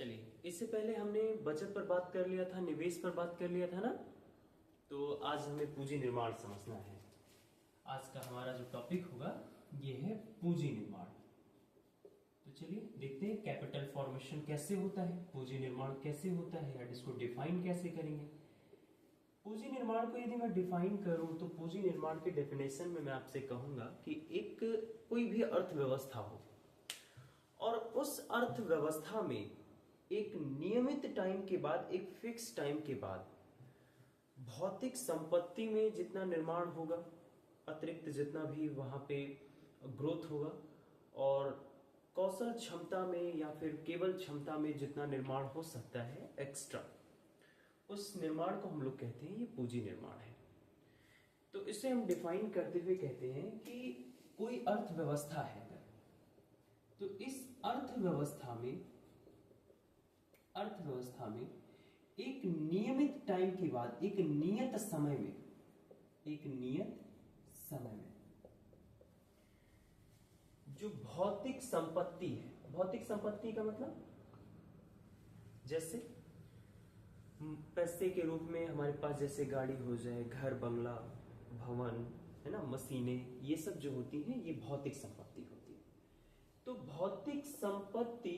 चलिए, इससे पहले हमने बचत पर बात कर लिया था, निवेश पर बात कर लिया था ना। तो आज हमें पूंजी निर्माण समझना है। आज का हमारा जो टॉपिक होगा ये है पूंजी निर्माण। तो चलिए देखते हैं कैपिटल फॉर्मेशन कैसे होता है, पूंजी निर्माण कैसे होता है, या इसको डिफाइन कैसे करेंगे। पूंजी निर्माण को यदि मैं डिफाइन करूं तो पूंजी निर्माण के डेफिनेशन में मैं आपसे कहूंगा कि एक कोई भी अर्थव्यवस्था हो और उस अर्थव्यवस्था में एक नियमित टाइम के बाद, एक फिक्स टाइम के बाद भौतिक संपत्ति में जितना निर्माण होगा, अतिरिक्त जितना भी वहां पे ग्रोथ होगा, और कौशल क्षमता में या फिर केवल क्षमता में जितना निर्माण हो सकता है एक्स्ट्रा, उस निर्माण को हम लोग कहते हैं ये पूंजी निर्माण है। तो इसे हम डिफाइन करते हुए कहते हैं कि कोई अर्थव्यवस्था है तो इस अर्थव्यवस्था में एक नियमित टाइम के बाद, एक नियत समय में जो भौतिक संपत्ति है, भौतिक संपत्ति का मतलब जैसे पैसे के रूप में हमारे पास जैसे गाड़ी हो जाए, घर, बंगला, भवन, है ना, मशीनें, ये सब जो होती हैं ये भौतिक संपत्ति होती है। तो भौतिक संपत्ति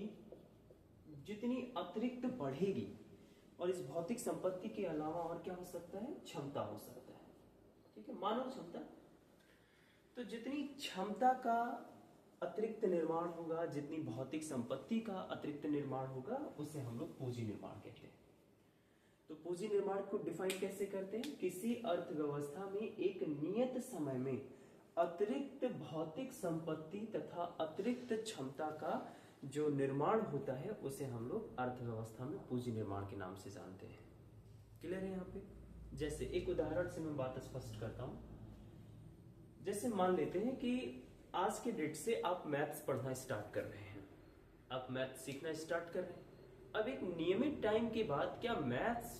जितनी अतिरिक्त बढ़ेगी, और इस भौतिक संपत्ति के अलावा और क्या हो सकता है, क्षमता हो सकता है, ठीक है, मानव क्षमता। तो जितनी क्षमता का अतिरिक्त निर्माण होगा, जितनी भौतिक संपत्ति का अतिरिक्त निर्माण होगा, उसे हम लोग पूंजी निर्माण कहते हैं। तो पूंजी निर्माण को डिफाइन कैसे करते हैं, किसी अर्थव्यवस्था में एक नियत समय में अतिरिक्त भौतिक संपत्ति तथा अतिरिक्त क्षमता का जो निर्माण होता है उसे हम लोग अर्थव्यवस्था में पूंजी निर्माण के नाम से जानते हैं। क्लियर है यहाँ पे? जैसे एक उदाहरण से मैं बात स्पष्ट करता हूं। जैसे मान लेते हैं कि आज के डेट से आप मैथ्स पढ़ना स्टार्ट कर रहे हैं, आप मैथ्स सीखना स्टार्ट कर रहे हैं। अब एक नियमित टाइम के बाद क्या मैथ्स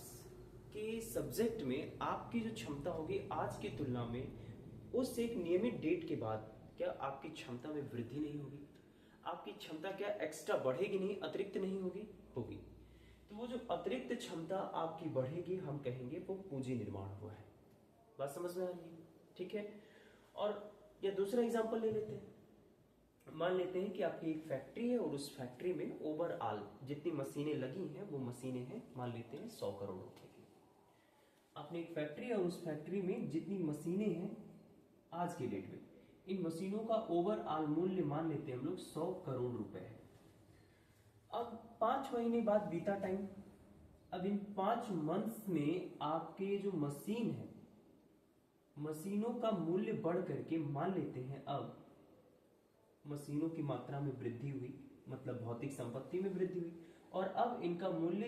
के सब्जेक्ट में आपकी जो क्षमता होगी आज की तुलना में, उस एक नियमित डेट के बाद क्या आपकी क्षमता में वृद्धि नहीं होगी? आपकी क्षमता क्या एक्स्ट्रा बढ़ेगी नहीं, अतिरिक्त नहीं होगी? होगी। तो वो जो अतिरिक्त क्षमता आपकी बढ़ेगी, हम कहेंगे वो पूंजी निर्माण हुआ है। बात समझ में आ रही है? ठीक है। और या दूसरा एग्जांपल ले लेते हैं। मान लेते हैं कि आपकी एक फैक्ट्री है और उस फैक्ट्री में ओवरऑल जितनी मशीनें लगी हैं वो मशीनें हैं, मान लेते हैं 100 करोड़ रुपए की। आपने एक फैक्ट्री है और उस फैक्ट्री में जितनी मशीनें हैं आज की डेट में, इन मशीनों का ओवरऑल मूल्य मान लेते हैं हम लोग 100 करोड़ रुपए है। अब 5 महीने बाद बीता टाइम, अब इन 5 मंथ्स में आपके जो मशीन है, मशीनों का मूल्य बढ़ करके मान लेते हैं अब मशीनों की मात्रा में वृद्धि हुई, मतलब भौतिक संपत्ति में वृद्धि हुई, और अब इनका मूल्य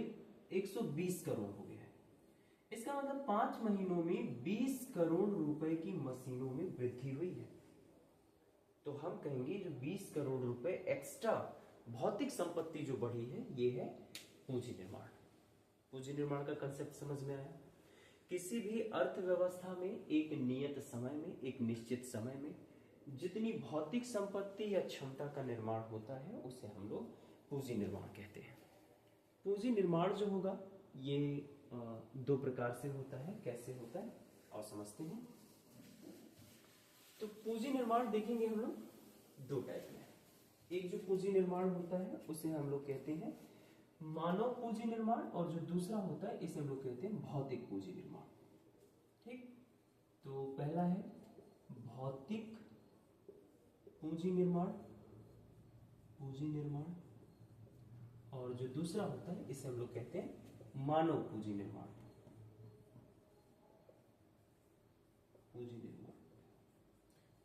120 करोड़ हो गया है। इसका मतलब 5 महीनों में 20 करोड़ रुपए की मशीनों में वृद्धि हुई है। तो हम कहेंगे जो 20 करोड़ रुपए एक्स्ट्रा भौतिक संपत्ति जो बढ़ी है ये है पूंजी निर्माण। पूंजी निर्माण का कंसेप्ट समझ में आया? किसी भी अर्थव्यवस्था में एक नियत समय में, एक निश्चित समय में जितनी भौतिक संपत्ति या क्षमता का निर्माण होता है उसे हम लोग पूंजी निर्माण कहते हैं। पूंजी निर्माण जो होगा ये 2 प्रकार से होता है। कैसे होता है और समझते हैं। तो पूंजी निर्माण देखेंगे हम लोग 2 टाइप में। एक जो पूंजी निर्माण होता है उसे हम लोग कहते हैं मानव पूंजी निर्माण, और जो दूसरा होता है इसे हम लोग कहते हैं भौतिक पूंजी निर्माण। ठीक, तो पहला है भौतिक पूंजी निर्माण, और जो दूसरा होता है इसे हम लोग कहते हैं मानव पूंजी निर्माण।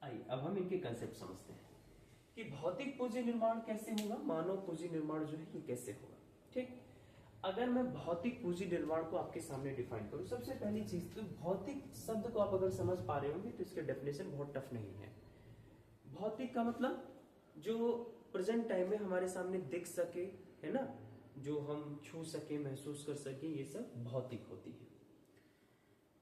आइए अब हम इनके कंसेप्ट समझते हैं कि भौतिक पूंजी निर्माण कैसे होगा, मानव पूंजी निर्माण जो है ये कैसे होगा। ठीक, अगर मैं भौतिक पूंजी निर्माण को आपके सामने डिफाइन करूं, सबसे पहली चीज तो भौतिक शब्द को आप अगर समझ पा रहे होंगे तो इसके डेफिनेशन बहुत टफ नहीं है। भौतिक का मतलब जो प्रेजेंट टाइम में हमारे सामने दिख सके, है ना, जो हम छू सके, महसूस कर सके, ये सब भौतिक होती है।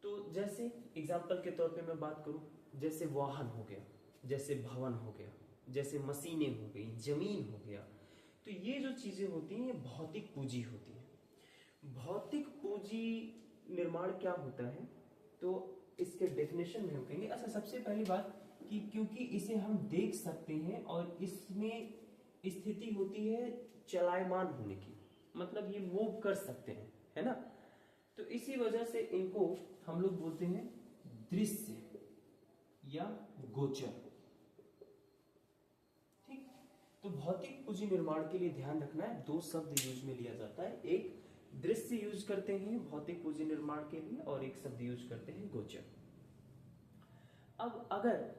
तो जैसे एग्जाम्पल के तौर पे मैं बात करूं, जैसे वाहन हो गया, जैसे भवन हो गया, जैसे मशीनें हो गई, जमीन हो गया, तो ये जो चीजें होती हैं ये भौतिक पूंजी होती है। भौतिक पूंजी निर्माण क्या होता है, तो इसके डेफिनेशन में हम कहेंगे। अच्छा, सबसे पहली बात कि क्योंकि इसे हम देख सकते हैं और इसमें स्थिति होती है चलायमान होने की, मतलब ये मूव कर सकते हैं, है ना, तो इसी वजह से इनको हम लोग बोलते हैं दृश्य या गोचर। ठीक, तो भौतिक पूंजी निर्माण के लिए ध्यान रखना है, दो शब्द यूज में लिया जाता है, एक दृश्य यूज करते हैं भौतिक पूंजी निर्माण के लिए और एक शब्द यूज करते हैं गोचर। अब अगर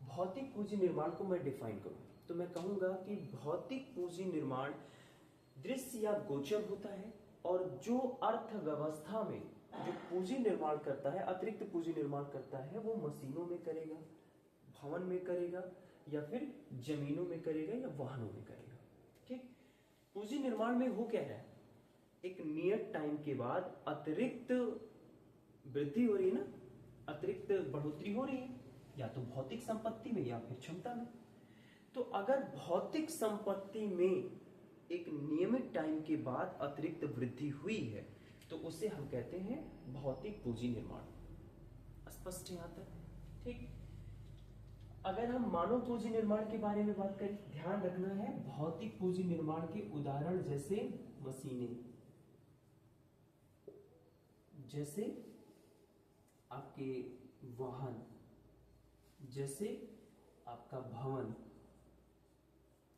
भौतिक पूंजी निर्माण को मैं डिफाइन करूं तो मैं कहूंगा कि भौतिक पूंजी निर्माण दृश्य या गोचर होता है, और जो अर्थव्यवस्था में जो पूंजी निर्माण करता है, अतिरिक्त पूंजी निर्माण करता है, वो मशीनों में करेगा, भवन में करेगा, या फिर जमीनों में करेगा, या वाहनों में करेगा। ठीक, पूंजी निर्माण में हो क्या है, एक नियत टाइम के बाद अतिरिक्त वृद्धि हो रही है ना, अतिरिक्त बढ़ोतरी हो रही है, या तो भौतिक संपत्ति में या फिर क्षमता में। तो अगर भौतिक संपत्ति में एक नियमित टाइम के बाद अतिरिक्त वृद्धि हुई है तो उसे हम कहते हैं भौतिक पूंजी निर्माण। स्पष्ट है यहां तक? ठीक, अगर हम मानव पूंजी निर्माण के बारे में बात करें, ध्यान रखना है भौतिक पूंजी निर्माण के उदाहरण जैसे मशीनें, जैसे आपके वाहन, जैसे आपका भवन।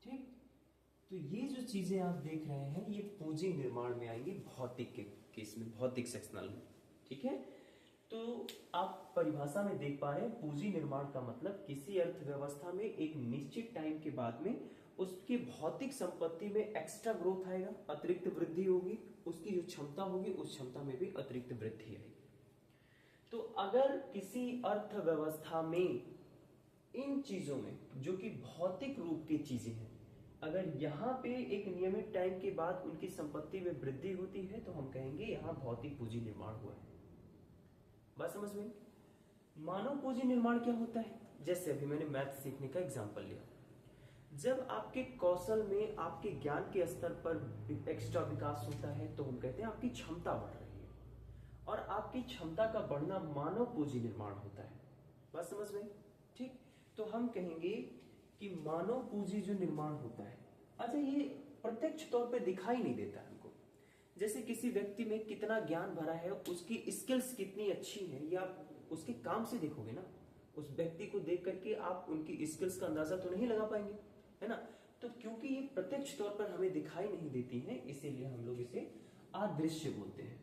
ठीक, तो ये जो चीजें आप देख रहे हैं ये पूंजी निर्माण में आएंगी भौतिक के केस में, भौतिक सेक्शनल में। ठीक है, तो आप परिभाषा में देख पा रहे हैं पूंजी निर्माण का मतलब किसी अर्थव्यवस्था में एक निश्चित टाइम के बाद में उसकी भौतिक संपत्ति में एक्स्ट्रा ग्रोथ आएगा, अतिरिक्त वृद्धि होगी, उसकी जो क्षमता होगी उस क्षमता में भी अतिरिक्त वृद्धि आएगी। तो अगर किसी अर्थव्यवस्था में इन चीजों में जो कि भौतिक रूप की चीजें हैं, अगर यहाँ पे एक नियमित टाइम के बाद उनकी संपत्ति में वृद्धि होती है तो हम कहेंगे यहाँ भौतिक पूंजी निर्माण हुआ है। बात समझ में? मानव पूंजी निर्माण क्या होता है? जैसे अभी मैंने मैथ सीखने का एग्जांपल लिया, जब आपके कौशल में आपके ज्ञान के स्तर पर एक्स्ट्रा विकास होता है तो हम कहते हैं आपकी क्षमता बढ़ रही है, और आपकी क्षमता का बढ़ना मानव पूंजी निर्माण होता है। बात समझ में? ठीक, तो हम कहेंगे कि मानव पूंजी जो निर्माण होता है, अच्छा ये प्रत्यक्ष तौर पे दिखाई नहीं देता हमको, जैसे किसी व्यक्ति में कितना ज्ञान भरा है, उसकी स्किल्स कितनी अच्छी है, या उसके काम से देखोगे ना, उस व्यक्ति को देख करके आप उनकी स्किल्स का अंदाजा तो नहीं लगा पाएंगे, है ना। तो क्योंकि ये प्रत्यक्ष तौर पर हमें दिखाई नहीं देती हैं, इसीलिए हम लोग इसे अदृश्य बोलते हैं।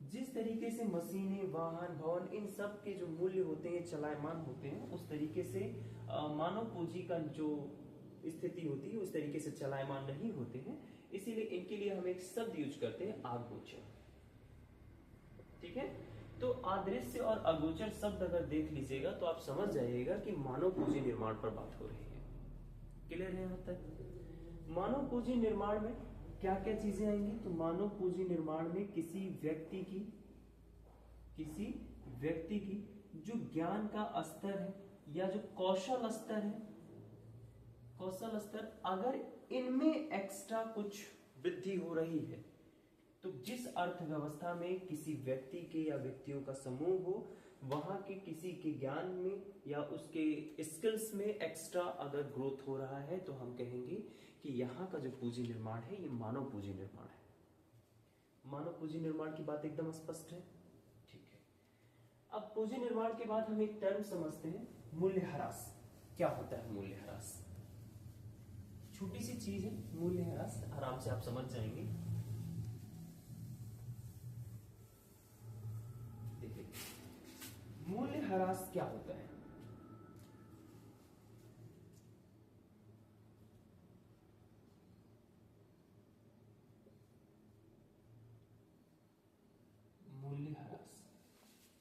जिस तरीके से मशीनें, वाहन, भवन, इन सब के जो मूल्य होते हैं चलायमान होते हैं, उस तरीके से मानव पूंजी का जो स्थिति होती है उस तरीके से चलायमान नहीं होते हैं, इसीलिए इनके लिए हम एक शब्द यूज करते हैं अगोचर। ठीक है, तो अदृश्य और अगोचर शब्द अगर देख लीजिएगा तो आप समझ जाइएगा कि मानव पूंजी निर्माण पर बात हो रही है। क्लियर है यहां तक? मानव पूंजी निर्माण में क्या क्या चीजें आएंगी? तो मानव पूंजी निर्माण में किसी व्यक्ति की जो ज्ञान का स्तर है या जो कौशल स्तर है, कौशल स्तर, अगर इनमें एक्स्ट्रा कुछ वृद्धि हो रही है तो जिस अर्थव्यवस्था में किसी व्यक्ति के या व्यक्तियों का समूह हो, वहां के किसी के ज्ञान में या उसके स्किल्स में एक्स्ट्रा अगर ग्रोथ हो रहा है तो हम कहेंगे कि यहाँ का जो पूंजी निर्माण है ये मानव पूंजी निर्माण है। मानव पूंजी निर्माण की बात एकदम स्पष्ट है। ठीक है, अब पूंजी निर्माण के बाद हम एक टर्म समझते हैं, मूल्यह्रास। क्या होता है मूल्यह्रास? छोटी सी चीज है मूल्यह्रास, आराम से आप समझ जाएंगे। देखिए मूल्यह्रास क्या होता है? मूल्यह्रास,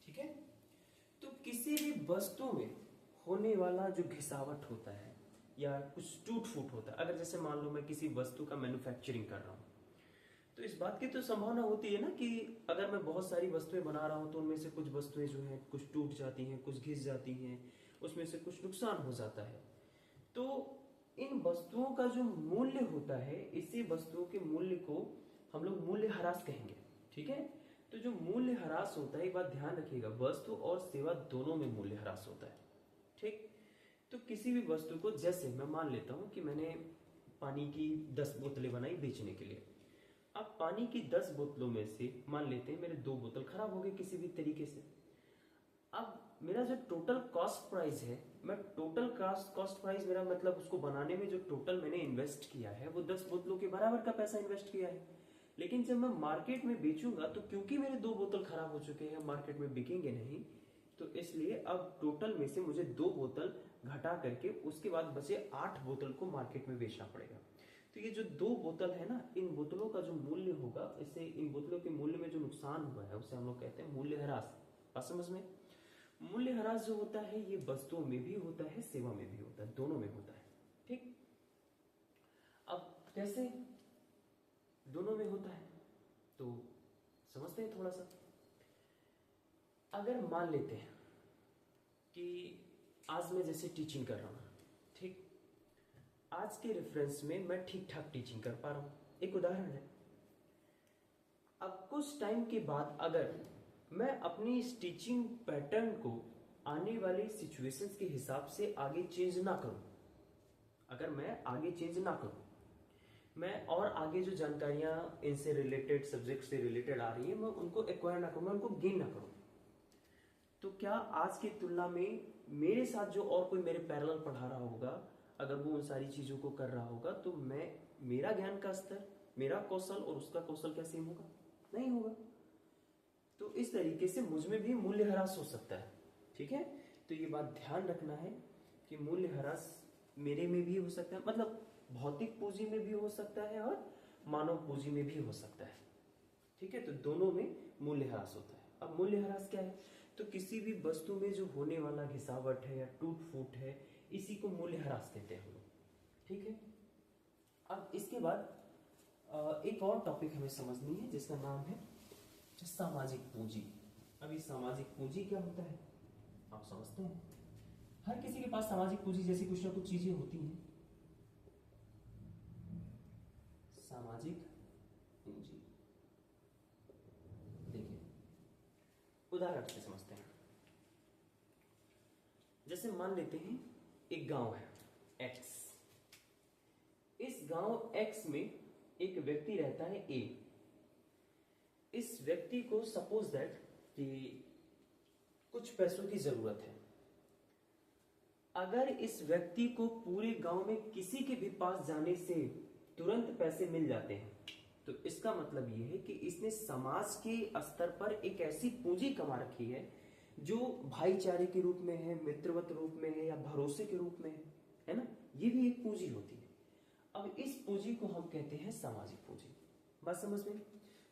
ठीक है, तो किसी भी वस्तु में होने वाला जो घिसावट होता है या कुछ टूट फूट होता है, अगर जैसे मान लो मैं किसी वस्तु का मैन्युफैक्चरिंग कर रहा हूं तो इस बात की तो संभावना होती है ना कि अगर मैं बहुत सारी वस्तुएं बना रहा हूं तो उनमें से कुछ वस्तुएं जो है कुछ टूट जाती हैं, कुछ घिस जाती हैं, उसमें से कुछ नुकसान हो जाता है। तो इन वस्तुओं का जो मूल्य होता है, इसी वस्तुओं के मूल्य को हम लोग मूल्य ह्रास कहेंगे। ठीक है, तो जो मूल्य ह्रास होता है, एक बात ध्यान रखिएगा, वस्तु और सेवा दोनों में मूल्य ह्रास होता है। ठीक, तो किसी भी वस्तु को, जैसे मैं मान लेता हूं कि मैंने पानी की 10 बोतलें बनाई बेचने के लिए। अब पानी की 10 बोतलों में से मान लेते हैं मेरे 2 बोतल खराब हो गए किसी भी तरीके से। अब मेरा जो टोटल कॉस्ट प्राइस है, मैं टोटल कॉस्ट प्राइस मेरा मतलब उसको बनाने में जो टोटल मैंने इन्वेस्ट किया है वो 10 बोतलों के बराबर का पैसा इन्वेस्ट किया है। लेकिन जब मैं मार्केट में बेचूंगा तो क्योंकि मेरे 2 बोतल खराब हो चुके हैं, मार्केट में बिकेंगे नहीं, तो इसलिए अब टोटल में से मुझे 2 बोतल घटा करके उसके बाद बचे 8 बोतल को मार्केट में बेचना पड़ेगा। तो ये जो 2 बोतल है ना, इन बोतलों का जो मूल्य होगा, इससे इन बोतलों के मूल्य में जो नुकसान हुआ है उसे हम लोग कहते हैं मूल्य ह्रास। बात समझ में? मूल्य ह्रास जो होता है ये वस्तुओं में भी होता है, सेवा में भी होता है, दोनों में होता है। ठीक, अब कैसे दोनों में होता है तो समझते हैं थोड़ा सा। अगर मान लेते हैं कि आज मैं जैसे टीचिंग कर रहा हूं, ठीक, आज के रेफरेंस में मैं ठीक ठाक टीचिंग कर पा रहा हूं, एक उदाहरण है। अब कुछ टाइम के बाद अगर मैं अपनी इस टीचिंग पैटर्न को आने वाली सिचुएशंस के हिसाब से आगे चेंज ना करूं, अगर मैं आगे चेंज ना करूं, मैं और आगे जो जानकारियां इनसे रिलेटेड, सब्जेक्ट से रिलेटेड आ रही है, मैं उनको एक्वायर ना करूं, मैं उनको गेन ना करूं, तो क्या आज की तुलना में मेरे साथ जो और कोई मेरे पैरेलल पढ़ा रहा होगा, अगर वो उन सारी चीजों को कर रहा होगा, तो मेरा ज्ञान का स्तर, मेरा कौशल और उसका कौशल क्या सेम होगा? नहीं होगा। तो इस तरीके से मुझ में भी मूल्य ह्रास हो सकता है। ठीक है, तो ये बात ध्यान रखना है कि मूल्य ह्रास मेरे में भी हो सकता है, मतलब भौतिक पूंजी में भी हो सकता है और मानव पूंजी में भी हो सकता है। ठीक है, तो दोनों में मूल्य ह्रास होता है। अब मूल्य ह्रास क्या है? तो किसी भी वस्तु में जो होने वाला घिसावट है या टूट फूट है, इसी को मूल्य ह्रास कहते हैं हम लोग। ठीक है, अब इसके बाद एक और टॉपिक हमें समझनी है जिसका नाम है सामाजिक पूंजी। अभी सामाजिक पूंजी क्या होता है आप समझते हैं? हर किसी के पास सामाजिक पूंजी जैसी कुछ ना कुछ चीजें होती हैं। सामाजिक पूंजी, देखिए उदाहरण से समझते हैं। जैसे मान लेते हैं एक गांव है एक्स, इस गांव एक्स में एक व्यक्ति रहता है ए। इस व्यक्ति को सपोज दैट कि कुछ पैसों की जरूरत है। अगर इस व्यक्ति को पूरे गांव में किसी के भी पास जाने से तुरंत पैसे मिल जाते हैं, तो इसका मतलब यह है कि इसने समाज के स्तर पर एक ऐसी पूंजी कमा रखी है जो भाईचारे के रूप में है, मित्रवत रूप में है या भरोसे के रूप में है ना? ये भी एक पूंजी होती है। अब इस पूंजी को हम कहते हैं सामाजिक पूंजी। बात समझ में?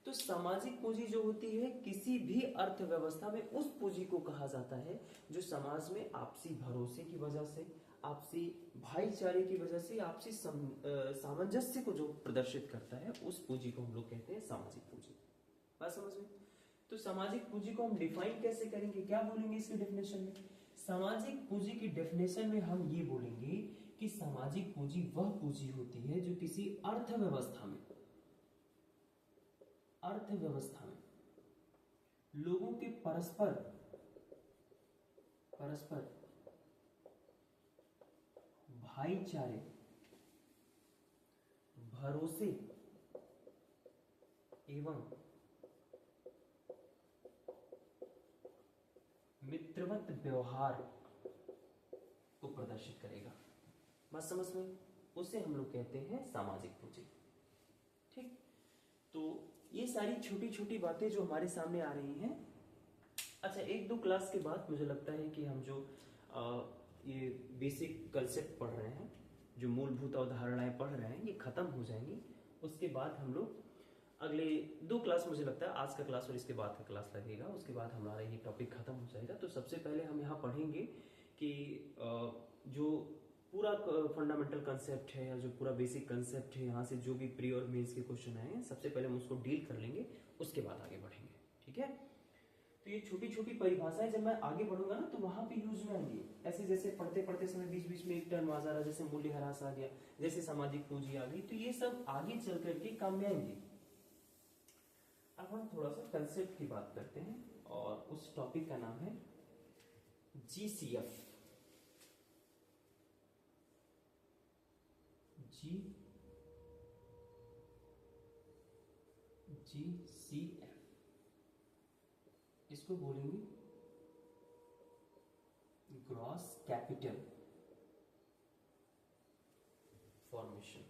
तो सामाजिक पूंजी जो होती है किसी भी अर्थव्यवस्था में उस पूंजी को कहा जाता है जो समाज में आपसी भरोसे की वजह से, आपसी भाईचारे की वजह से, आपसी सामंजस्य को जो प्रदर्शित करता है, उस पूंजी को हम लोग कहते हैं सामाजिक पूंजी। बात समझ में? तो सामाजिक पूंजी को हम डिफाइन कैसे करेंगे, क्या बोलेंगे इसके डेफिनेशन में? सामाजिक पूंजी की डेफिनेशन में हम ये बोलेंगे कि सामाजिक पूंजी वह पूंजी होती है जो किसी अर्थव्यवस्था में लोगों के परस्पर भाईचारे, भरोसे एवं मित्रवत व्यवहार को प्रदर्शित करेगा। बात समझ में? उसे हम लोग कहते हैं सामाजिक पूंजी। ठीक, तो ये सारी छोटी छोटी बातें जो हमारे सामने आ रही हैं। अच्छा, 1-2 क्लास के बाद मुझे लगता है कि हम जो ये बेसिक कंसेप्ट पढ़ रहे हैं, जो मूलभूत अवधारणाएं पढ़ रहे हैं, ये खत्म हो जाएंगी। उसके बाद हम लोग अगले 2 क्लास, मुझे लगता है आज का क्लास और इसके बाद का क्लास लगेगा, उसके बाद हमारा ये टॉपिक खत्म हो जाएगा। तो सबसे पहले हम यहाँ पढ़ेंगे कि जो पूरा फंडामेंटल कंसेप्ट है या जो पूरा बेसिक कंसेप्ट है, यहाँ से जो भी प्री और मेंस के क्वेश्चन आए हैं, सबसे पहले हम उसको डील कर लेंगे, उसके बाद आगे बढ़ेंगे। ठीक है, तो ये छोटी छोटी परिभाषाएं जब मैं आगे बढ़ूंगा ना तो वहां पे यूज में आएंगी। ऐसे जैसे पढ़ते पढ़ते समय बीच बीच में एक टर्म आ जा रहा, जैसे मूल्यह्रास आ गया, जैसे सामाजिक पूंजी आ गई, तो ये सब आगे चल करके काम में आएंगी। अब हम थोड़ा सा कंसेप्ट की बात करते हैं और उस टॉपिक का नाम है जीसीएफ। जीसीएफ इसको बोलेंगे ग्रॉस कैपिटल फॉर्मेशन।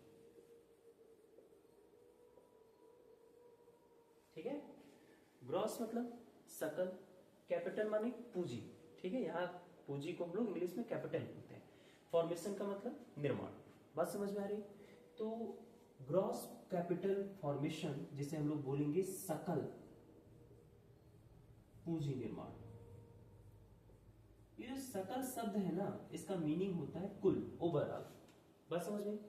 ठीक है, ग्रॉस मतलब सकल, कैपिटल माने पूंजी। ठीक है, यहाँ पूंजी को हम लोग इंग्लिश में कैपिटल बोलते हैं। फॉर्मेशन का मतलब निर्माण। बात समझ में आ रही? तो ग्रॉस कैपिटल फॉर्मेशन जिसे हम लोग बोलेंगे सकल पूंजी निर्माण। ये जो सकल शब्द है ना, इसका मीनिंग होता है कुल, ओवरऑल। बात समझ में?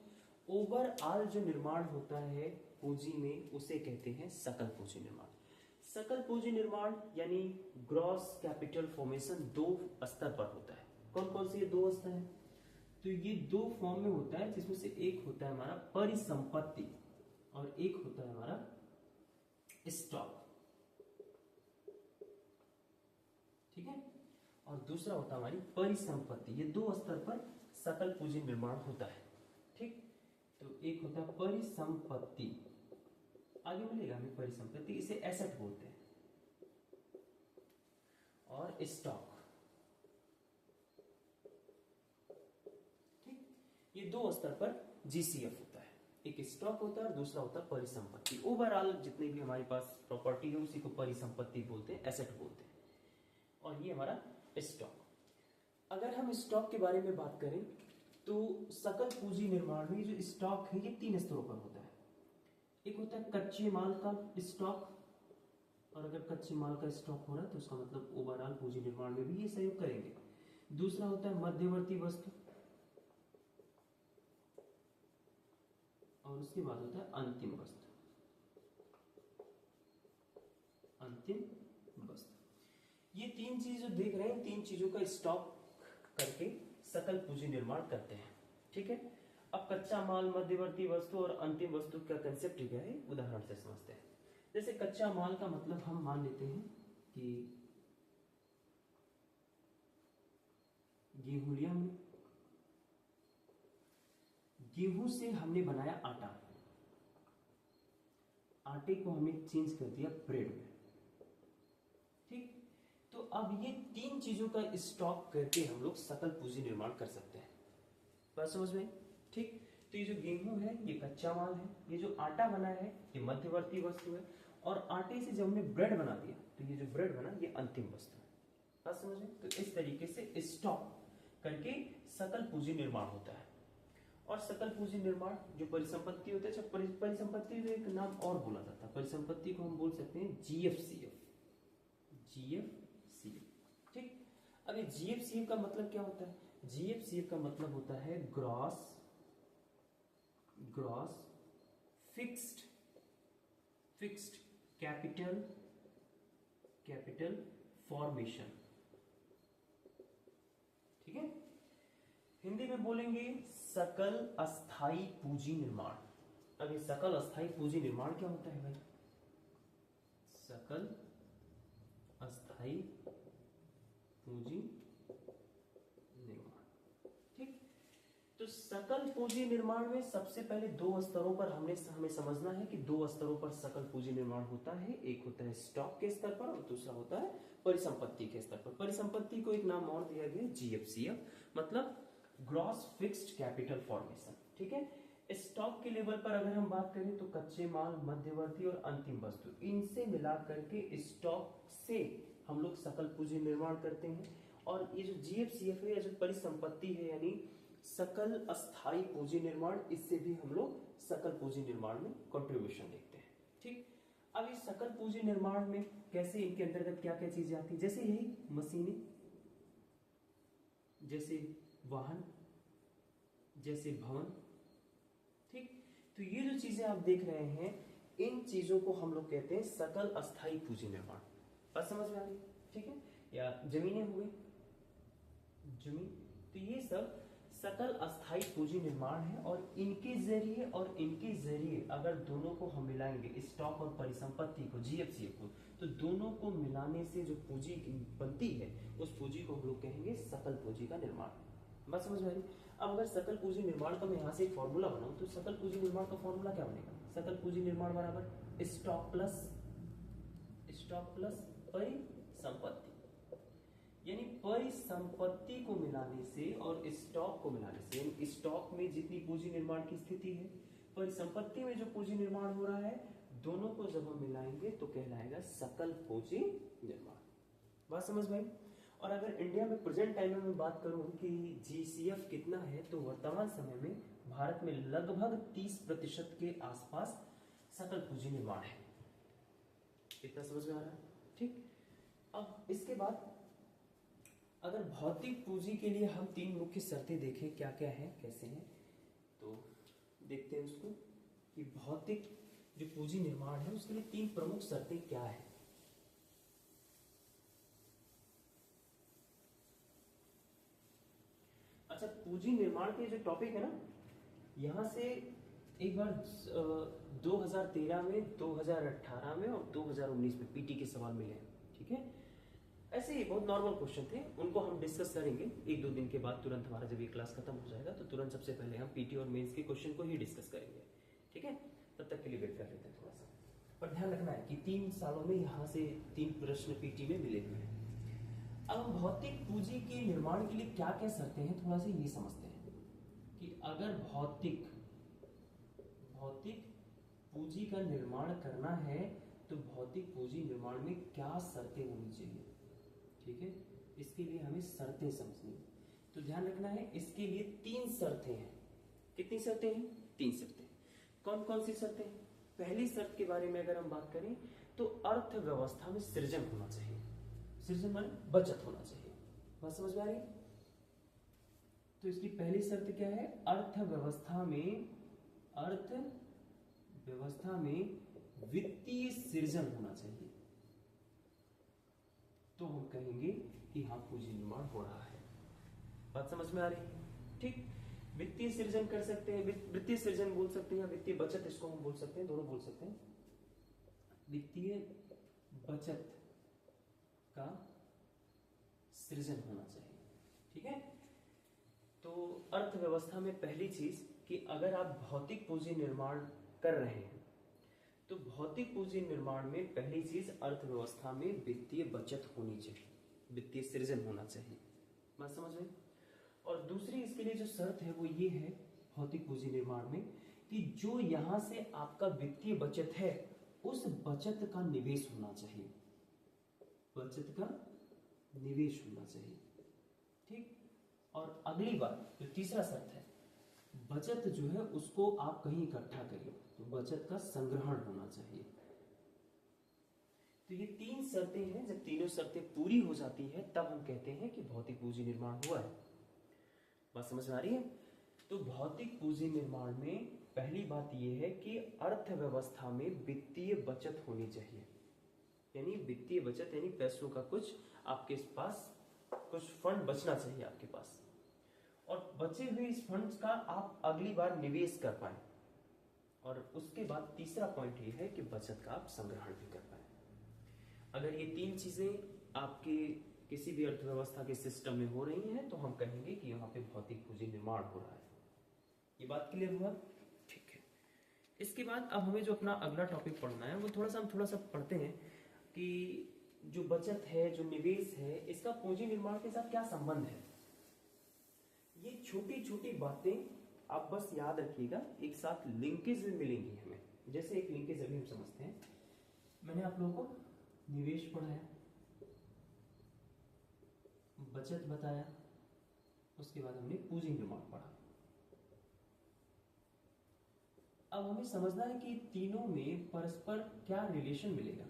ओवरऑल जो निर्माण होता है पूंजी में उसे कहते हैं सकल पूंजी निर्माण। सकल पूंजी निर्माण यानी ग्रॉस कैपिटल फॉर्मेशन दो स्तर पर होता है। कौन कौन से ये दो स्तर हैं? तो ये दो फॉर्म में होता है, जिसमें से एक होता है हमारा परिसंपत्ति और एक होता है हमारा स्टॉक। ठीक है, और दूसरा होता है हमारी परिसंपत्ति। ये दो स्तर पर सकल पूंजी निर्माण होता है। ठीक, तो एक होता है परिसंपत्ति, आगे मिलेगा हमें परिसंपत्ति, इसे एसेट बोलते हैं, और स्टॉक। ठीक, ये दो स्तर पर जीसीएफ होता है, एक स्टॉक होता है और दूसरा होता है परिसंपत्ति। ओवरऑल जितने भी हमारे पास प्रॉपर्टी है उसी को परिसंपत्ति बोलते हैं, एसेट बोलते हैं, और ये हमारा स्टॉक। अगर हम स्टॉक के बारे में बात करें तो सकल पूंजी निर्माण में जो स्टॉक है ये तीन स्तरों पर होता है। एक होता है कच्चे माल का स्टॉक, और अगर कच्चे माल का स्टॉक हो रहा है तो उसका मतलब ओवरऑल पूंजी निर्माण में भी ये सहयोग करेंगे। दूसरा होता है मध्यवर्ती वस्तु, और उसके बाद होता है अंतिम वस्तु। अंतिम वस्तु, ये तीन चीज जो देख रहे हैं, तीन चीजों का स्टॉक करके सकल पूंजी निर्माण करते हैं। ठीक है, अब कच्चा माल, मध्यवर्ती वस्तु और अंतिम वस्तु का कंसेप्ट क्या है उदाहरण से समझते हैं। जैसे कच्चा माल का मतलब हम मान लेते हैं कि गेहूं लिया हमने, गेहूं से हमने बनाया आटा, आटे को हमने चेंज कर दिया ब्रेड में। ठीक, तो अब ये तीन चीजों का स्टॉक करके हम लोग सकल पूंजी निर्माण कर सकते हैं। बात समझ में? ठीक, तो ये जो गेहूं है ये कच्चा माल है, ये जो आटा बना है ये मध्यवर्ती वस्तु है, और आटे से जब हमने ब्रेड बना दिया तो ये जो ब्रेड बना ये अंतिम वस्तु है। बात समझ में? तो इस तरीके से स्टॉक करके सकल पूंजी निर्माण होता है। और सकल पूंजी निर्माण जो परिसंपत्ति होता है, परिसंपत्ति का एक नाम और बोला जाता है, परिसंपत्ति को हम बोल सकते हैं जीएफसीएफ। जीएफसीएफ। ठीक, अब ये जीएफसीएफ का मतलब क्या होता है? जीएफसीएफ का मतलब होता है ग्रॉस फिक्स्ड कैपिटल फॉर्मेशन। ठीक है, हिंदी में बोलेंगे सकल अस्थाई पूंजी निर्माण। अब ये सकल अस्थाई पूंजी निर्माण क्या होता है भाई? सकल अस्थाई पूंजी निर्माण। ठीक, तो सकल पूंजी निर्माण में सबसे पहले दो स्तरों पर हमें समझना है कि दो स्तरों पर सकल पूंजी निर्माण होता है। एक होता है स्टॉक के स्तर पर और दूसरा होता है परिसंपत्ति के स्तर पर। परिसंपत्ति को एक नाम और दिया गया जीएफसीएफ, मतलब ग्रॉस फिक्स्ड कैपिटल फॉर्मेशन। ठीक है, स्टॉक के लेवल पर अगर हम बात करें तो कच्चे माल, मध्यवर्ती और अंतिम वस्तु, इनसे मिला करके स्टॉक से हम लोग सकल पूंजी निर्माण करते हैं। और ये जो जीएफसीएफ है या जो परिसंपत्ति है यानी सकल अस्थाई पूंजी निर्माण, इससे भी हम लोग सकल पूंजी निर्माण में कंट्रीब्यूशन देखते हैं। ठीक, अब इस सकल पूंजी निर्माण में कैसे, इनके अंतर्गत क्या क्या चीजें आती है? जैसे यही मशीनें, जैसे वाहन, जैसे भवन। ठीक, तो ये जो चीजें आप देख रहे हैं इन चीजों को हम लोग कहते हैं सकल अस्थाई पूंजी निर्माण। बात समझ में आ रही? ठीक है, या जमीनें हो गई, जमीन। तो ये सब सकल अस्थाई पूंजी निर्माण है, और इनके जरिए अगर दोनों को हम मिलाएंगे, स्टॉक और परिसंपत्ति को, जीएफसीएफ को, तो दोनों को मिलाने से जो पूंजी बनती है उस पूंजी को हम लोग कहेंगे सकल पूंजी का निर्माण। बात समझ में आ रही? अब अगर सकल पूंजी निर्माण का मैं यहाँ से एक फॉर्मूला बनाऊं तो सकल पूंजी निर्माण का फॉर्मूला क्या बनेगा? सकल पूंजी निर्माण बराबर स्टॉक प्लस परिसंपत्ति, यानी परिसंपत्ति को मिलाने से और स्टॉक को मिलाने से, यानी स्टॉक में जितनी पूंजी निर्माण की स्थिति है, परिसंपत्ति में जो पूंजी निर्माण हो रहा है, दोनों को जब हम मिलाएंगे तो कहलाएगा सकल पूंजी निर्माण। बात समझ में आई? और अगर इंडिया में प्रेजेंट टाइम में मैं बात करूं कि जीसीएफ कितना है, तो वर्तमान समय में भारत में लगभग 30% के आसपास सकल पूंजी निर्माण है। इतना समझ में आ रहा है? ठीक। अब इसके बाद अगर भौतिक पूंजी के लिए हम 3 मुख्य शर्तें देखें क्या क्या है, कैसे हैं, तो देखते हैं उसको कि भौतिक जो पूंजी निर्माण है उसके लिए 3 प्रमुख शर्तें क्या है। अच्छा, पूंजी निर्माण के जो टॉपिक है ना, यहां से एक बार 2013 में, 2018 में और 2019 में पीटी के सवाल मिले हैं। ठीक है, ऐसे ही बहुत नॉर्मल क्वेश्चन थे, उनको हम डिस्कस करेंगे 1-2 दिन के बाद। तुरंत हमारा जब ये क्लास खत्म हो जाएगा तो तुरंत सबसे पहले हम पीटी और मेंस के क्वेश्चन को ही डिस्कस करेंगे। ठीक है, तब तक के लिए वेट कर लेते हैं थोड़ा सा। पर ध्यान रखना है कि 3 सालों में यहाँ से 3 प्रश्न पीटी में मिले हुए हैं। अब हम भौतिक पूंजी के निर्माण के लिए क्या क्या शर्तें हैं, थोड़ा सा ये समझते हैं कि अगर भौतिक पूंजी का निर्माण करना है तो भौतिक पूंजी निर्माण में क्या शर्तें होनी चाहिए। ठीक है, इसके लिए हमें शर्तें समझनी है। तो ध्यान रखना है, इसके लिए 3 शर्तें हैं। कितनी शर्तें हैं? 3 शर्तें। कौन कौन सी शर्तें हैं? पहली शर्त के बारे में अगर हम बात करें तो अर्थव्यवस्था में सृजन होना चाहिए। सृजन माने बचत होना चाहिए। बात समझ में आ रही? तो इसकी पहली शर्त क्या है? अर्थव्यवस्था में वित्तीय सृजन होना चाहिए, तो हम कहेंगे कि हाँ पूंजी निर्माण हो रहा है। बात समझ में आ रही है? ठीक, वित्तीय सृजन कर सकते हैं, वित्तीय सृजन बोल सकते हैं, वित्तीय बचत इसको हम बोल सकते हैं, दोनों बोल सकते हैं। वित्तीय बचत का सृजन होना चाहिए। ठीक है, तो अर्थव्यवस्था में पहली चीज कि अगर आप भौतिक पूंजी निर्माण कर रहे हैं तो भौतिक पूंजी निर्माण में पहली चीज अर्थव्यवस्था में वित्तीय बचत होनी चाहिए, वित्तीय सृजन होना चाहिए। बात समझ में? और दूसरी इसके लिए जो शर्त है वो ये है भौतिक पूंजी निर्माण में कि जो यहां से आपका वित्तीय बचत है उस बचत का निवेश होना चाहिए, बचत का निवेश होना चाहिए। ठीक, और अगली बात जो तीसरा शर्त है, बचत जो है उसको आप कहीं इकट्ठा करिए, तो बचत का संग्रहण होना चाहिए। तो ये 3 शर्तें हैं, जब तीनों शर्तें पूरी हो जाती है तब हम कहते हैं कि भौतिक पूंजी निर्माण हुआ है। बात समझ में आ रही है? तो भौतिक पूंजी निर्माण में पहली बात यह है कि अर्थव्यवस्था में वित्तीय बचत होनी चाहिए, यानी वित्तीय बचत यानी पैसों का कुछ आपके पास कुछ फंड बचना चाहिए आपके पास, और बचे हुए इस फंड्स का आप अगली बार निवेश कर पाए। और उसके बाद तीसरा पॉइंट ये है कि बचत का आप संग्रहण भी कर पाए। अगर ये 3 चीजें आपके किसी भी अर्थव्यवस्था के सिस्टम में हो रही हैं तो हम कहेंगे कि यहाँ पे भौतिक पूंजी निर्माण हो रहा है। ये बात क्लियर हुआ? ठीक है, इसके बाद अब हमें जो अपना अगला टॉपिक पढ़ना है वो हम थोड़ा सा पढ़ते हैं कि जो बचत है, जो निवेश है, इसका पूंजी निर्माण के साथ क्या संबंध है। ये छोटी छोटी बातें आप बस याद रखिएगा, एक साथ लिंकेज में मिलेंगी हमें। जैसे एक लिंकेज अभी हम समझते हैं, मैंने आप लोगों को निवेश पढ़ाया, बचत बताया, उसके बाद हमने पूंजी निर्माण पढ़ा। अब हमें समझना है कि तीनों में परस्पर क्या रिलेशन मिलेगा,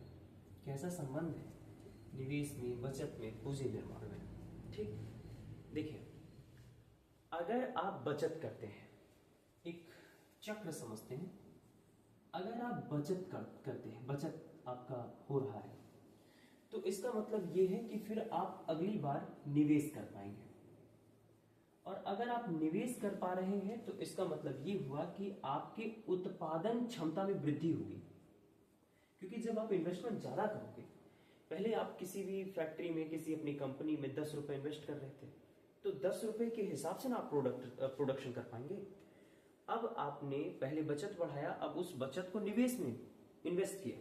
कैसा संबंध है निवेश में, बचत में, पूंजी निर्माण में। ठीक, देखिए अगर आप बचत करते हैं, एक चक्र समझते हैं, अगर आप बचत करते हैं, बचत आपका हो रहा है, तो इसका मतलब ये है कि फिर आप अगली बार निवेश कर पाएंगे। और अगर आप निवेश कर पा रहे हैं तो इसका मतलब ये हुआ कि आपके उत्पादन क्षमता में वृद्धि होगी। क्योंकि जब आप इन्वेस्टमेंट ज्यादा करोगे, पहले आप किसी भी फैक्ट्री में, किसी अपनी कंपनी में 10 रुपए इन्वेस्ट कर रहे थे, तो 10 रुपए के हिसाब से ना आप प्रोडक्शन कर पाएंगे। अब आपने पहले बचत बढ़ाया, अब उस बचत को निवेश में इन्वेस्ट किया।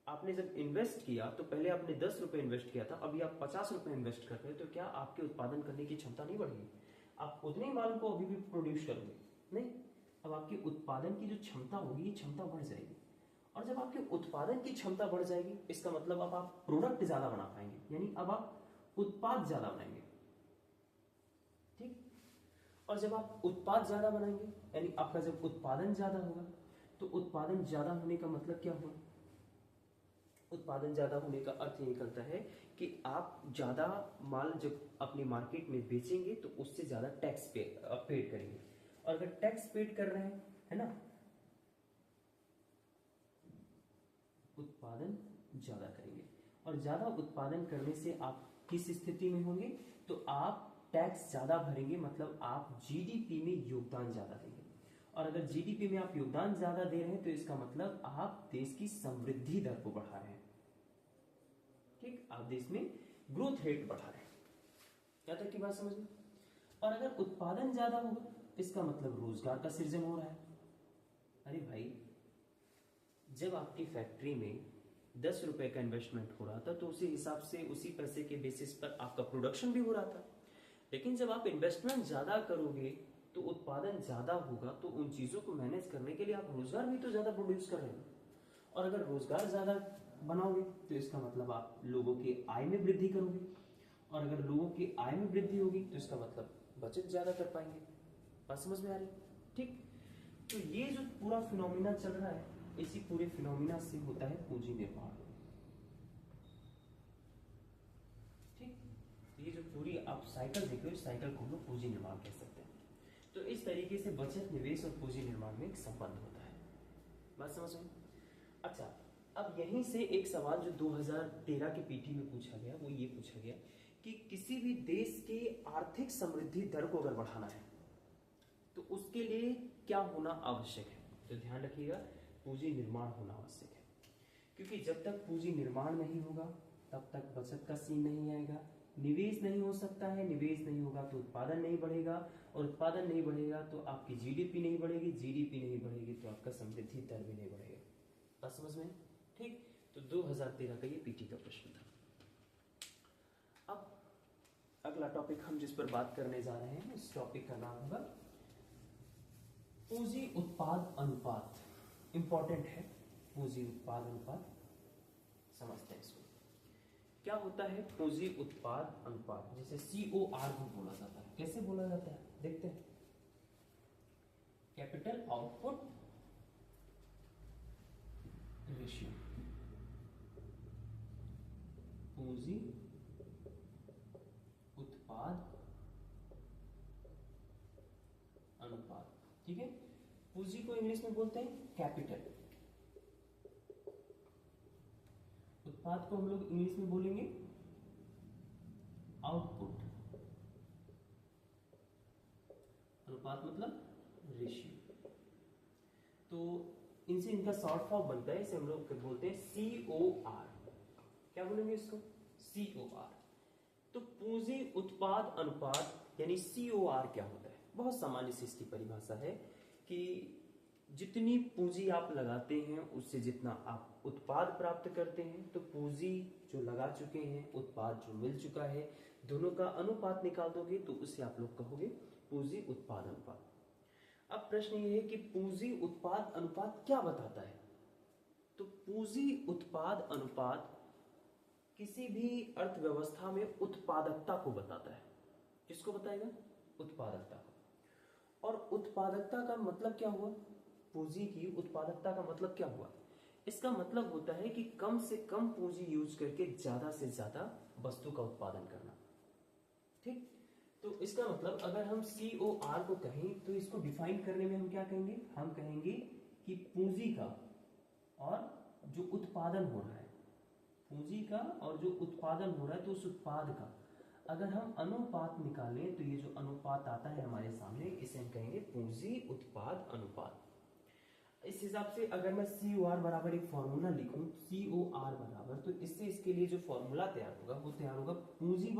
आपने जब इन्वेस्ट किया तो पहले आपने 10 रुपए इन्वेस्ट किया था, अभी आप 50 रुपए इन्वेस्ट कर रहे हो, तो क्या आपके उत्पादन करने की क्षमता नहीं बढ़ेगी? आप उतने माल को अभी भी प्रोड्यूस करोगे? नहीं, अब आपकी उत्पादन की जो क्षमता होगी, ये क्षमता बढ़ जाएगी। और जब आपके उत्पादन की क्षमता बढ़ जाएगी, इसका मतलब अब आप प्रोडक्ट ज्यादा बना पाएंगे, यानी अब आप उत्पाद ज्यादा बनाएंगे। ठीक, और जब आप उत्पाद ज्यादा बनाएंगे, यानी आपका जब उत्पादन ज्यादा होगा, तो उत्पादन ज्यादा होने का मतलब क्या हुआ? उत्पादन ज्यादा होने का अर्थ ये निकलता है कि आप ज्यादा माल जब अपने मार्केट में बेचेंगे तो उससे ज्यादा टैक्स पेड करेंगे। और अगर टैक्स पेड कर रहे हैं, है ना, उत्पादन ज्यादा करेंगे, और ज्यादा उत्पादन करने से आप किस स्थिति में होंगे? तो आप टैक्स ज्यादा भरेंगे, मतलब आप जीडीपी में योगदान ज्यादा देंगे। और अगर जीडीपी में आप योगदान ज्यादा दे रहे हैं तो इसका मतलब आप देश की समृद्धि दर को बढ़ा रहे हैं। ठीक, आप देश में ग्रोथ रेट बढ़ा रहे हैं। क्या तक की बात समझ में? और अगर उत्पादन ज्यादा होगा, इसका मतलब रोजगार का सृजन हो रहा है। अरे भाई, जब आपकी फैक्ट्री में 10 रुपए का इन्वेस्टमेंट हो रहा था, तो उसी हिसाब से, उसी पैसे के बेसिस पर आपका प्रोडक्शन भी हो रहा था। लेकिन जब आप इन्वेस्टमेंट ज्यादा करोगे तो उत्पादन ज्यादा होगा, तो उन चीजों को मैनेज करने के लिए आप रोजगार भी तो ज्यादा प्रोड्यूस कर रहे हो। और अगर रोजगार ज्यादा बनाओगे तो इसका मतलब आप लोगों की आय में वृद्धि करोगे, और अगर लोगों की आय में वृद्धि होगी तो इसका मतलब बचत ज्यादा कर पाएंगे। बात समझ में आ रही? ठीक, तो ये जो पूरा फिनोमिना चल रहा है, इसी पूरे फिनोमिना से होता है पूंजी निर्माण। ठीक, ये जो पूरी आप साइकिल देख रहे हो, इस साइकिल को हम लोग पूंजी निर्माण कह सकते हैं। तो इस तरीके से बचत, निवेश और पूंजी निर्माण में एक संबंध होता है। बात समझ में? अच्छा, अब यहीं से एक सवाल जो 2013 के पीटी में पूछा गया, वो ये पूछा गया कि किसी भी देश के आर्थिक समृद्धि दर को अगर बढ़ाना है तो उसके लिए क्या होना आवश्यक है? तो ध्यान रखिएगा, पूंजी निर्माण होना आवश्यक है। क्योंकि जब तक पूंजी निर्माण नहीं होगा तब तक बचत का सीन नहीं आएगा, निवेश नहीं हो सकता है, निवेश नहीं होगा तो उत्पादन नहीं बढ़ेगा, और उत्पादन नहीं बढ़ेगा तो आपकी जीडीपी नहीं बढ़ेगी, जीडीपी नहीं बढ़ेगी तो आपका समृद्धि दर भी नहीं बढ़ेगा। बात समझ में? ठीक, तो 2013 का ये पीटी का प्रश्न था। अब अगला टॉपिक हम जिस पर बात करने जा रहे हैं, इस टॉपिक का नाम होगा पूंजी उत्पाद अनुपात। इंपॉर्टेंट है पूंजी उत्पाद अनुपात, समझते हैं इसको। क्या होता है पूंजी उत्पाद अनुपात? जिसे COR भी बोला जाता है। कैसे बोला जाता है देखते हैं। कैपिटल आउटपुट रेशियो, पूंजी उत्पाद अनुपात। ठीक है, पूंजी को इंग्लिश में बोलते हैं कैपिटल, उत्पाद को हम लोग इंग्लिश में बोलेंगे आउटपुट, अनुपात मतलब रेशियो। तो इनसे इनका शॉर्ट फॉर्म बनता है, इसे हम लोग बोलते हैं COR। क्या बोलेंगे इसको? COR। तो पूंजी उत्पाद अनुपात यानी COR क्या होता है? बहुत सामान्य से इसकी परिभाषा है कि जितनी पूंजी आप लगाते हैं उससे जितना आप उत्पाद प्राप्त करते हैं, तो पूंजी जो लगा चुके हैं, उत्पाद जो मिल चुका है, दोनों का अनुपात निकाल दोगे तो उसे आप लोग कहोगे पूंजी उत्पाद अनुपात। अब प्रश्न ये है कि पूंजी उत्पाद अनुपात क्या बताता है? तो पूंजी उत्पाद अनुपात किसी भी अर्थव्यवस्था में उत्पादकता को बताता है। किसको बताएगा? उत्पादकता को। और उत्पादकता का मतलब क्या हुआ? पूंजी की उत्पादकता का मतलब क्या हुआ? इसका मतलब होता है कि कम से कम पूंजी यूज करके ज्यादा से ज्यादा वस्तु का उत्पादन करना। ठीक, तो इसका मतलब अगर हम COR को कहें तो इसको डिफाइन करने में हम क्या कहेंगे? हम कहेंगे कि पूंजी का और जो उत्पादन हो रहा है, पूंजी का और जो उत्पादन हो रहा है तो उस उत्पाद का अगर हम अनुपात निकालें तो ये जो अनुपात आता है हमारे सामने इसे हम कहेंगे पूंजी उत्पाद अनुपात। इस हिसाब से अगर मैं COR बराबर एक फॉर्मूला लिखूं, COR बराबर, तो इससे इसके लिए जो फॉर्मूला तैयार होगा वो तैयार होगा पूंजी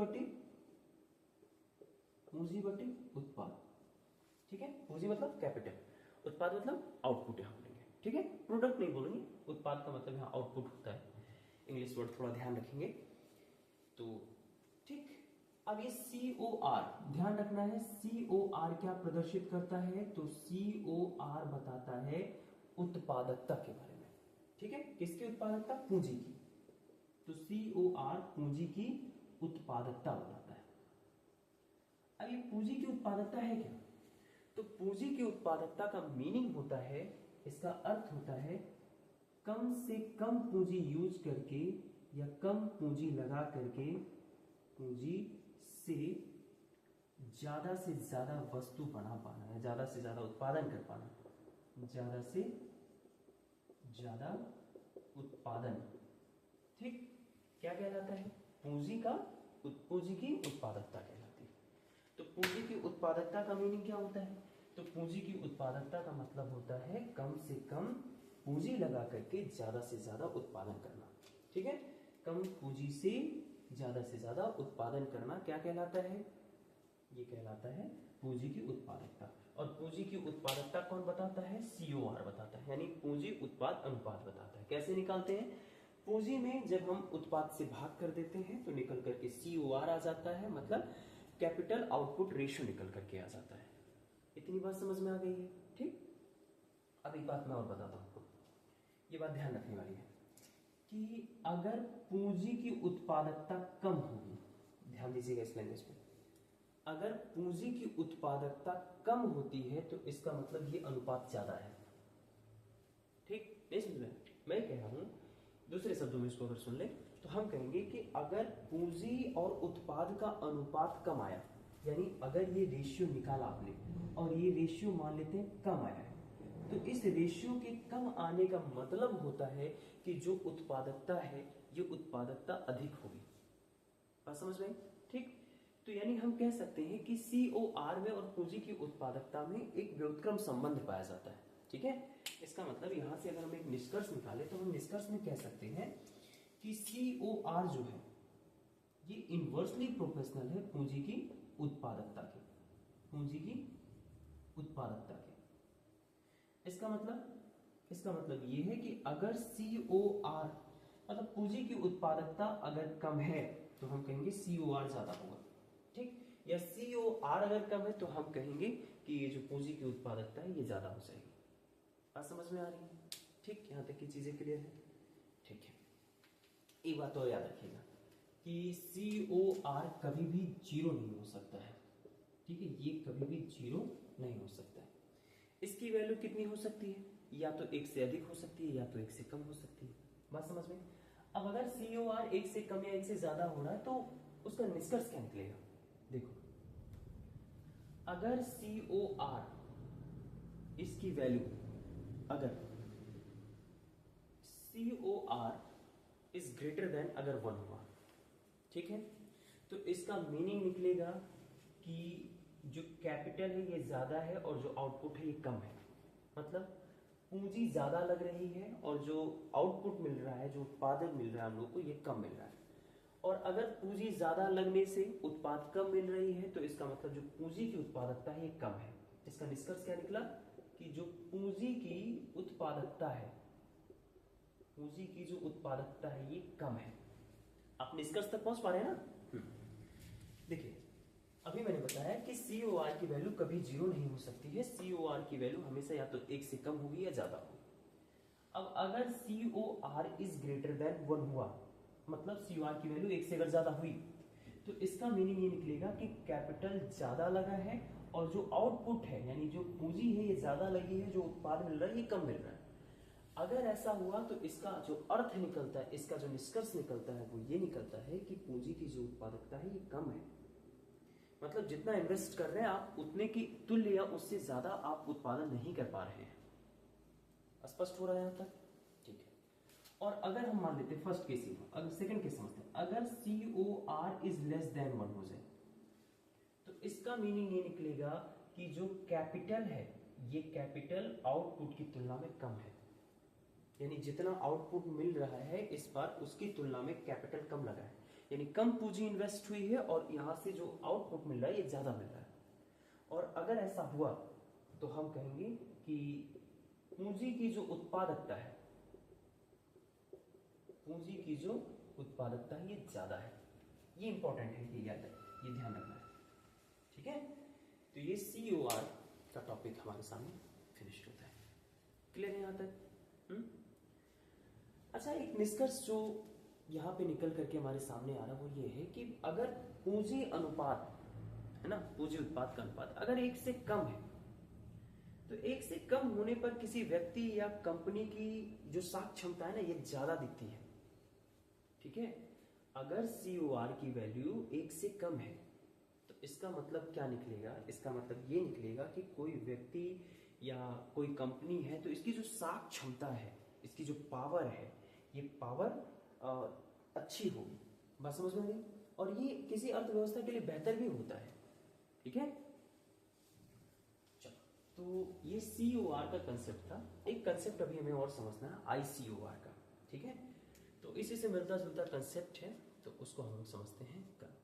बटे उत्पाद। ठीक है, पूंजी मतलब कैपिटल, उत्पाद मतलब आउटपुट यहाँ लेंगे। ठीक है, प्रोडक्ट नहीं बोलेंगे, उत्पाद का मतलब यहाँ आउटपुट होता है। इंग्लिश वर्ड थोड़ा ध्यान रखेंगे तो ठीक। अब ये COR ध्यान रखना है, COR क्या प्रदर्शित करता है, तो COR बताता है उत्पादकता के बारे में। ठीक है, किसकी उत्पादकता, पूंजी की। तो COR पूंजी की उत्पादकता बताता है। अब ये पूंजी की उत्पादकता है क्या, तो पूंजी की उत्पादकता का मीनिंग होता है, इसका अर्थ होता है कम से कम पूंजी यूज करके या कम पूंजी लगा करके पूंजी से ज्यादा वस्तु बना पाना है, ज्यादा से ज्यादा उत्पादन कर पाना, ज्यादा से ज्यादा उत्पादन। ठीक, क्या कहलाता है, पूंजी की उत्पादकता कहलाती है। तो पूंजी की उत्पादकता का मीनिंग क्या होता है, तो पूंजी की उत्पादकता का मतलब होता है कम से कम पूंजी लगा करके ज्यादा से ज्यादा उत्पादन करना। ठीक है, कम पूंजी से ज्यादा उत्पादन करना क्या कहलाता है, ये कहलाता है पूंजी की उत्पादकता। और पूंजी की उत्पादकता कौन बताता है, COR बताता है, यानी पूंजी उत्पाद अनुपात बताता है। कैसे निकालते हैं, पूंजी में जब हम उत्पाद से भाग कर देते हैं तो निकल करके COR आ जाता है, मतलब कैपिटल आउटपुट रेशियो निकल करके आ जाता है। इतनी बात समझ में आ गई है। ठीक, अब एक बात मैं और बताता हूँ आपको, ये बात ध्यान रखने वाली है कि अगर पूंजी की उत्पादकता कम होगी, ध्यान दीजिएगा इस लैंग्वेज में, अगर पूंजी की उत्पादकता कम होती है तो इसका मतलब ये अनुपात ज्यादा है। ठीक, नहीं समझ में, मैं कह रहा हूं दूसरे शब्दों में इसको अगर सुन ले तो हम कहेंगे कि अगर पूंजी और उत्पाद का अनुपात कम आया, यानी अगर ये रेशियो निकाला आपने और ये रेशियो मान लेते हैं कम आया है, तो इस रेशियो के कम आने का मतलब होता है कि जो उत्पादकता है ये उत्पादकता अधिक होगी। बात समझ में? ठीक, तो यानी हम कह सकते हैं कि COR में और पूंजी की उत्पादकता में एक व्युत्क्रम संबंध पाया जाता है। ठीक है, इसका मतलब यहां से अगर हम एक निष्कर्ष निकाले तो हम निष्कर्ष में कह सकते हैं कि COR जो है ये इनवर्सली प्रोपोर्शनल है पूंजी की उत्पादकता के, पूंजी की उत्पादकता के। इसका मतलब ये है कि अगर COR मतलब पूंजी की उत्पादकता अगर कम है तो हम कहेंगे COR ज्यादा होगा। ठीक, या COR अगर कम है तो हम कहेंगे कि ये जो पूंजी की उत्पादकता है ये ज्यादा हो जाएगी। बात समझ में आ रही है? ठीक, यहां तक की चीजें क्लियर है। ठीक है, एक बात तो याद रखिएगा कि COR कभी भी जीरो नहीं हो सकता है। ठीक है, ये कभी भी जीरो नहीं हो सकता है। इसकी वैल्यू कितनी हो सकती है, या तो एक से अधिक हो सकती है या तो एक से कम हो सकती है। बात समझ में? अब अगर COR एक से कम या एक से ज्यादा हो रहा है तो उसका निष्कर्ष क्या निकलेगा, देखो, अगर COR इसकी वैल्यू, अगर COR इज ग्रेटर देन अगर 1 हुआ, ठीक है, तो इसका मीनिंग निकलेगा कि जो कैपिटल है ये ज्यादा है और जो आउटपुट है ये कम है। मतलब पूंजी ज्यादा लग रही है और जो आउटपुट मिल रहा है, जो उत्पादन मिल रहा है हम लोग को, ये कम मिल रहा है। और अगर पूंजी ज्यादा लगने से उत्पाद कम मिल रही है तो इसका मतलब जो पूंजी की उत्पादकता है ये कम है। इसका निष्कर्ष क्या निकला कि जो पूंजी की उत्पादकता है, पूंजी की जो उत्पादकता है ये कम है। आप निष्कर्ष तक पहुंच पा रहे हैं ना? देखिए, अभी मैंने बताया कि COR की वैल्यू कभी जीरो नहीं हो सकती है। COR की वैल्यू हमेशा या तो एक से कम होगी या ज्यादा होगी। अब अगर COR इज ग्रेटर देन 1 हुआ, मतलब COR की वैल्यू एक से अगर ज्यादा हुई, तो इसका मीनिंग ये निकलेगा कि कैपिटल ज्यादा लगा है और जो आउटपुट है यानी जो पूंजी है ये ज्यादा लगी है, जो उत्पाद मिल रहा है ये कम मिल रहा है। अगर ऐसा हुआ तो इसका जो अर्थ निकलता है, इसका जो निष्कर्ष निकलता है वो ये निकलता है कि पूंजी की जो उत्पादकता है ये कम है। मतलब जितना इन्वेस्ट कर रहे हैं आप उतने की तुल्य या उससे ज्यादा आप उत्पादन नहीं कर पा रहे हैं। स्पष्ट हो रहा है यहां तक? ठीक है, और अगर हम मान लेते हैं फर्स्ट केस ही, अगर सेकंड केस समझते हैं, अगर COR इज लेस देन 1 हो जाए तो इसका मीनिंग ये निकलेगा कि जो कैपिटल है ये कैपिटल आउटपुट की तुलना में कम है, यानी जितना आउटपुट मिल रहा है इस बार उसकी तुलना में कैपिटल कम लगा है, यानी कम पूंजी इन्वेस्ट हुई है और यहां से जो आउटपुट मिल रहा है ये ज्यादा मिल रहा है। और अगर ऐसा हुआ तो हम कहेंगे कि पूंजी की जो उत्पादकता है, पूंजी की जो उत्पादकता है ये ज्यादा है। ये इंपॉर्टेंट है, ये याद है, ये ध्यान रखना है, ठीक है। तो ये COR का टॉपिक हमारे सामने फिनिश होता है। क्लियर है यहां तक? अच्छा, एक निष्कर्ष जो यहाँ पे निकल करके हमारे सामने आ रहा वो ये है कि अगर पूंजी अनुपात है ना, पूंजी उत्पाद का अनुपात अगर 1 से कम है तो 1 से कम होने पर किसी व्यक्ति या कंपनी की जो साख क्षमता है ना ये ज्यादा दिखती है, ठीक है। अगर COR की वैल्यू 1 से कम है तो इसका मतलब क्या निकलेगा, इसका मतलब ये निकलेगा कि कोई व्यक्ति या कोई कंपनी है तो इसकी जो साख क्षमता है, इसकी जो पावर है, ये पावर अच्छी होगी। बात समझ में आ गई? और ये किसी अर्थव्यवस्था के लिए बेहतर भी होता है, ठीक है। चलो, तो ये COR का कंसेप्ट था। एक कंसेप्ट अभी हमें और समझना है ICOR का, ठीक है। तो इसी से मिलता जुलता कंसेप्ट है, तो उसको हम लोग समझते हैं कल।